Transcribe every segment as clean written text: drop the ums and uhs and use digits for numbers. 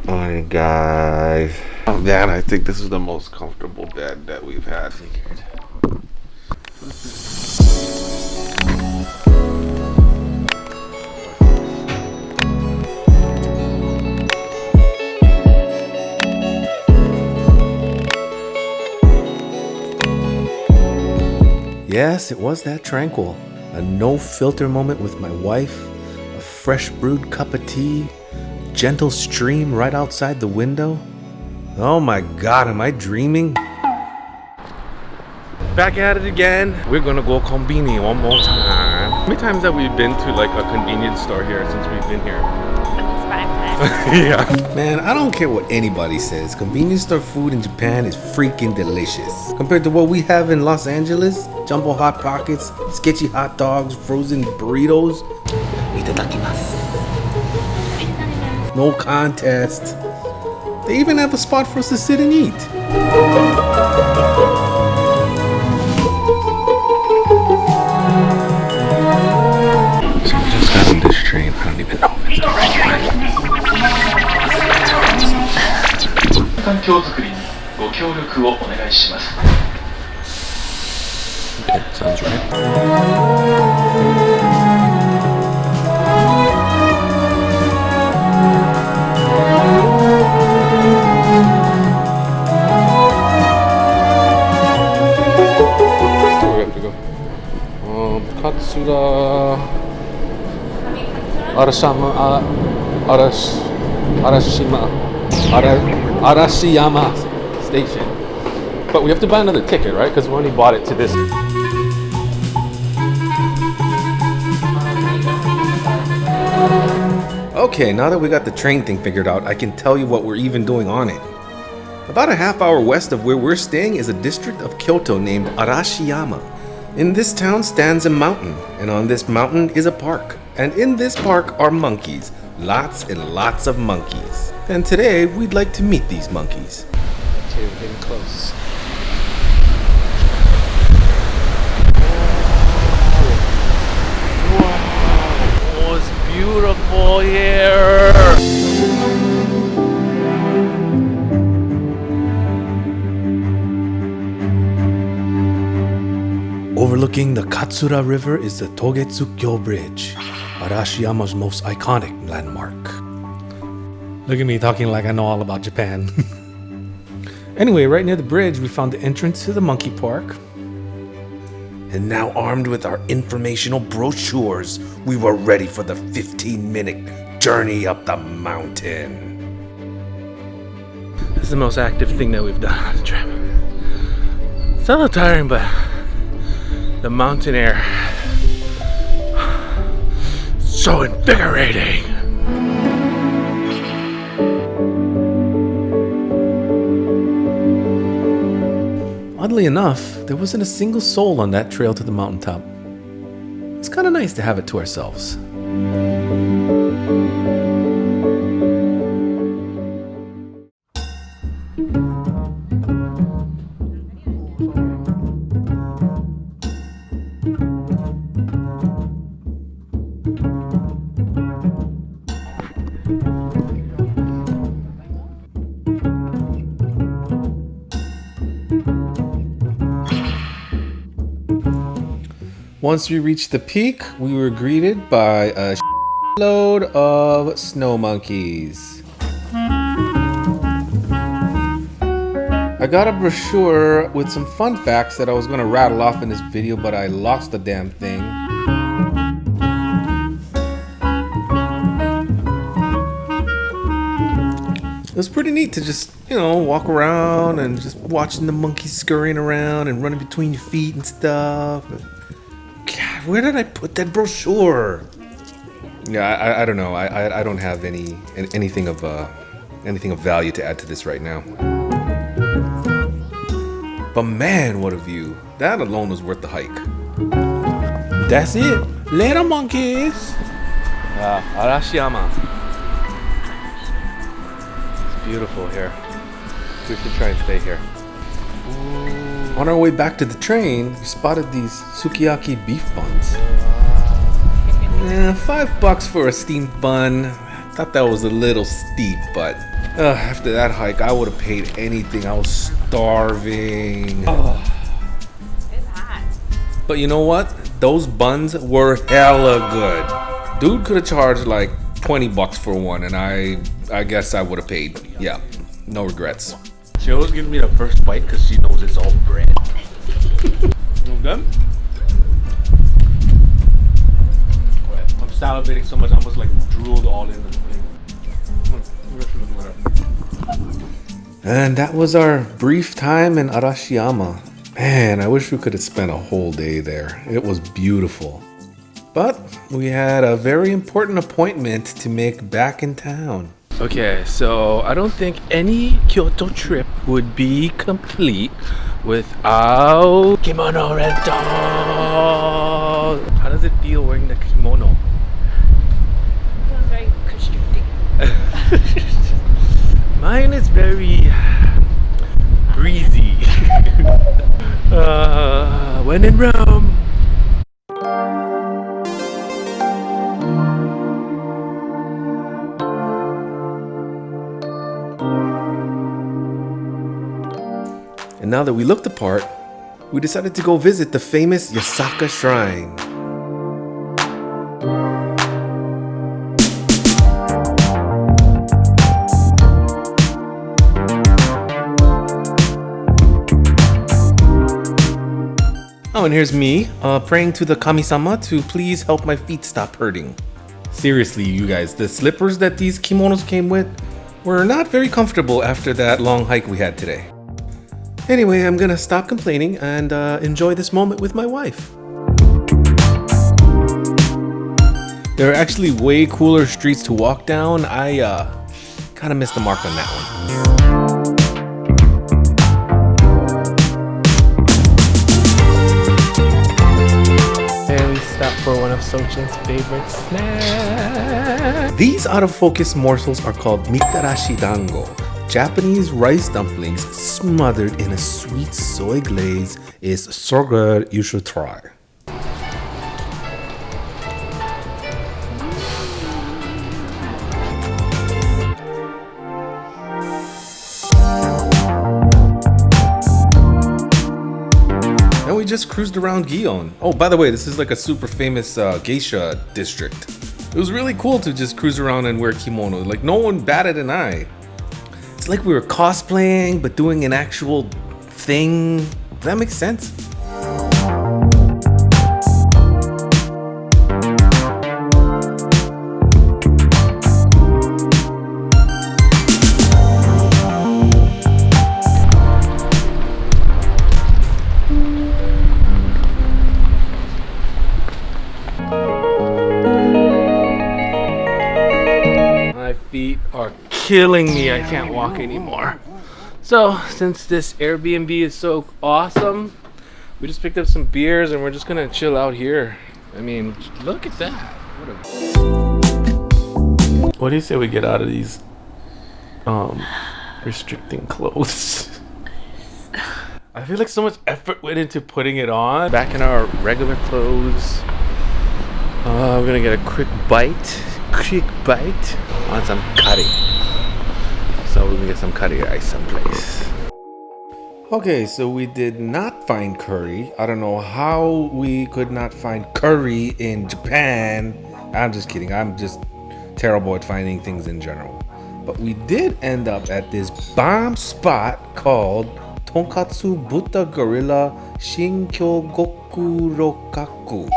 Alright guys. Oh man, I think this is the most comfortable bed that we've had. Yes, it was that tranquil. A no-filter moment with my wife, a fresh brewed cup of tea, gentle stream right outside the window. Oh my god, am I dreaming? Back at it again. We're gonna go konbini one more time. How many times have we been to like a convenience store here since we've been here? Yeah. Man, I don't care what anybody says. Convenience store food in Japan is freaking delicious. Compared to what we have in Los Angeles, jumbo hot pockets, sketchy hot dogs, frozen burritos. Itadakimasu. No contest. They even have a spot for us to sit and eat. So we just got on this train. I don't even know if it's the right one. Okay, sounds right. Where we have to go? Katsura Arashiyama station. But we have to buy another ticket, right? Because we only bought it to this. Okay, now that we got the train thing figured out, I can tell you what we're even doing on it. About a half hour west of where we're staying is a district of Kyoto named Arashiyama. In this town stands a mountain, and on this mountain is a park. And in this park are monkeys. Lots and lots of monkeys. And today, we'd like to meet these monkeys. Okay, we're getting close. Wow. Oh, it's beautiful here. Overlooking the Katsura River is the Togetsukyo Bridge, Arashiyama's most iconic landmark. Look at me talking like I know all about Japan. Anyway, right near the bridge, we found the entrance to the monkey park. And now, armed with our informational brochures, we were ready for the 15-minute journey up the mountain. This is the most active thing that we've done on the trip. It's a little tiring, but the mountain air, so invigorating. Oddly enough, there wasn't a single soul on that trail to the mountaintop. It's kind of nice to have it to ourselves. Once we reached the peak, we were greeted by a load of snow monkeys. I got a brochure with some fun facts that I was going to rattle off in this video, but I lost the damn thing. It was pretty neat to just, walk around and just watching the monkeys scurrying around and running between your feet and stuff. God, where did I put that brochure? Yeah, I don't know. I don't have anything of value to add to this right now. But man, what a view! That alone was worth the hike. That's it. Later, monkeys. Arashiyama. It's beautiful here. We should try and stay here. On our way back to the train, we spotted these sukiyaki beef buns. $5 for a steamed bun. I thought that was a little steep, but After that hike, I would have paid anything. I was starving. It's hot. But you know what? Those buns were hella good. Dude could have charged like 20 bucks for one, and I guess I would have paid. Yeah, no regrets. She always gives me the first bite because she knows it's all bread. Good? I'm salivating so much, I almost like drooled all in the thing. And that was our brief time in Arashiyama. Man, I wish we could have spent a whole day there. It was beautiful. But we had a very important appointment to make back in town. Okay, so I don't think any Kyoto trip would be complete without kimono rental. How does it feel wearing the kimono? Feels very constricting. Mine is very breezy. When in Rome. And now that we looked the part, we decided to go visit the famous Yasaka Shrine. Oh, and here's me praying to the kami-sama to please help my feet stop hurting. Seriously, you guys, the slippers that these kimonos came with were not very comfortable after that long hike we had today. Anyway, I'm gonna stop complaining and enjoy this moment with my wife. There are actually way cooler streets to walk down. I kind of missed the mark on that one. And we stopped for one of Sochin's favorite snacks. These out-of-focus morsels are called mitarashi dango. Japanese rice dumplings smothered in a sweet soy glaze is so good you should try. And we just cruised around Gion. Oh, by the way, this is like a super famous geisha district. It was really cool to just cruise around and wear kimono. Like no one batted an eye. It's like we were cosplaying, but doing an actual thing. Does that make sense? My feet are killing me. I can't walk anymore. So since this Airbnb is so awesome, we just picked up some beers and we're just gonna chill out here. I mean, look at that. What do you say we get out of these restricting clothes? I feel like so much effort went into putting it on. Back in our regular clothes. We're gonna get a quick bite on some curry. So we're gonna get some curry rice someplace. Okay, so we did not find curry. I don't know how we could not find curry in Japan. I'm just kidding. I'm just terrible at finding things in general. But we did end up at this bomb spot called Tonkatsu Buddha Gorilla Shinkyogoku Rokaku.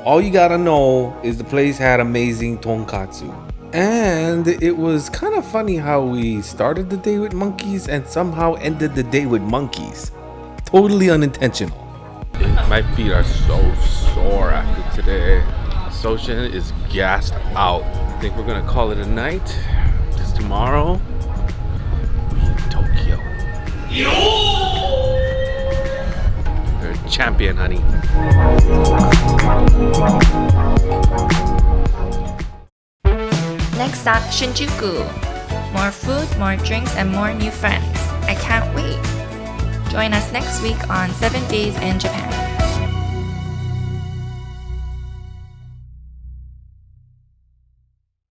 All you gotta know is the place had amazing tonkatsu. And it was kind of funny how we started the day with monkeys and somehow ended the day with monkeys. Totally unintentional. My feet are so sore after today. Sochin is gassed out. I think we're gonna call it a night. Just tomorrow, we in Tokyo. You're a champion, honey. Next stop, Shinjuku. More food, more drinks, and more new friends. I can't wait. Join us next week on 7 Days in Japan.